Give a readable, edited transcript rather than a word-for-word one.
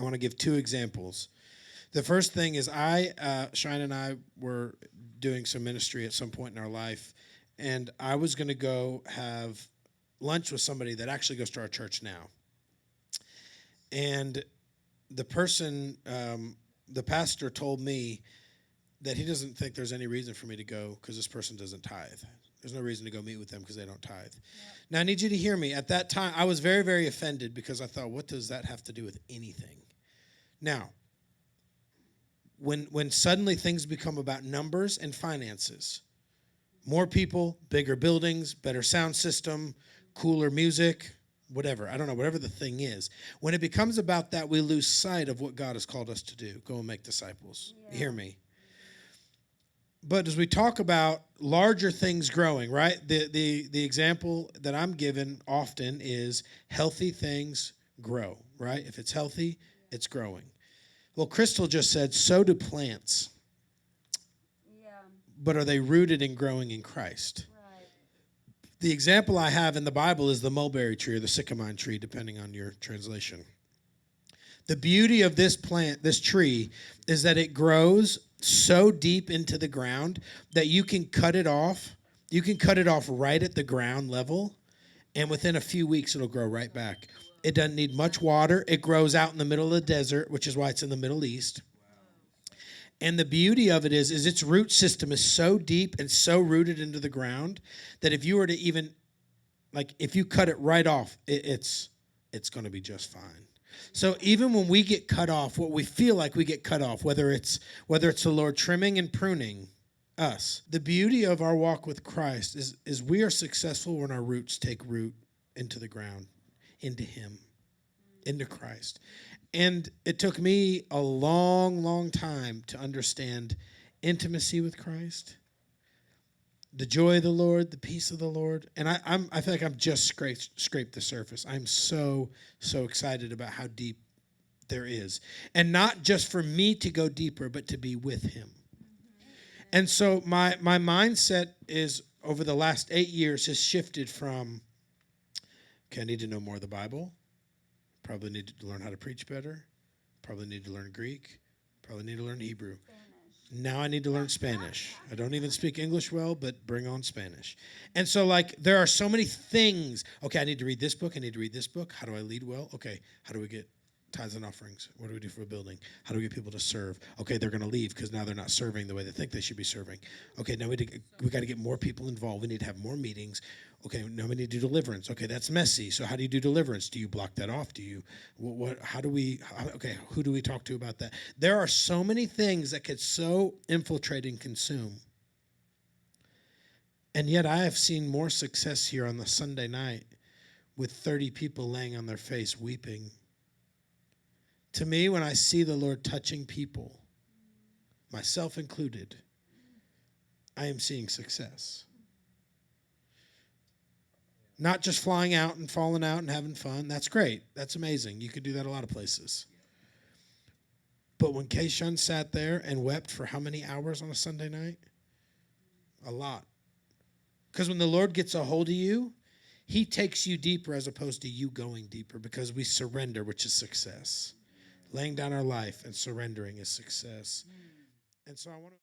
I want to give two examples. The first thing is Shi-Anne and I were doing some ministry at some point in our life, and I was going to go have lunch with somebody that actually goes to our church now. And the person, the pastor told me that he doesn't think there's any reason for me to go because this person doesn't tithe. There's no reason to go meet with them because they don't tithe. Yep. Now, I need you to hear me. At that time, I was very, very offended because I thought, what does that have to do with anything? Now, when suddenly things become about numbers and finances, more people, bigger buildings, better sound system, cooler music, whatever. I don't know, whatever the thing is. When it becomes about that, we lose sight of what God has called us to do. Go and make disciples. Yeah. Hear me. But as we talk about larger things growing, right? The example that I'm given often is healthy things grow, right? If it's healthy, it's growing. Well, Crystal just said, so do plants. Yeah. But are they rooted and growing in Christ? Right. The example I have in the Bible is the mulberry tree or the sycamore tree, depending on your translation. The beauty of this plant, this tree, is that it grows so deep into the ground that you can cut it off. You can cut it off right at the ground level, and within a few weeks, it'll grow right back. It doesn't need much water. It grows out in the middle of the desert, which is why it's in the Middle East. And the beauty of it is its root system is so deep and so rooted into the ground that if you were to even, if you cut it right off, it's going to be just fine. So even when we get cut off, what we feel like we get cut off, whether it's the Lord trimming and pruning us, the beauty of our walk with Christ is we are successful when our roots take root into the ground, into Him, into Christ. And it took me a long, long time to understand intimacy with Christ, the joy of the Lord, the peace of the Lord. And I feel like I've just scraped the surface. I'm so excited about how deep there is. And not just for me to go deeper, but to be with Him. And so my mindset is, over the last 8 years, has shifted from, okay, I need to know more of the Bible. Probably need to learn how to preach better. Probably need to learn Greek. Probably need to learn Hebrew. Now I need to learn Spanish. I don't even speak English well, but bring on Spanish. And so, there are so many things. Okay, I need to read this book. I need to read this book. How do I lead well? Okay, how do we get tithes and offerings? What do we do for a building? How do we get people to serve? Okay, they're going to leave because now they're not serving the way they think they should be serving. Okay, now we got to get more people involved. We need to have more meetings. Okay, now we need to do deliverance. Okay, that's messy. So how do you do deliverance? Do you block that off? Do you, who do we talk to about that? There are so many things that could so infiltrate and consume. And yet I have seen more success here on the Sunday night with 30 people laying on their face weeping. To me, when I see the Lord touching people, myself included, I am seeing success. Not just flying out and falling out and having fun. That's great. That's amazing. You could do that a lot of places. But when Kay-Shun sat there and wept for how many hours on a Sunday night? A lot. Because when the Lord gets a hold of you, He takes you deeper as opposed to you going deeper, because we surrender, which is success. Laying down our life and surrendering is success. And so I want to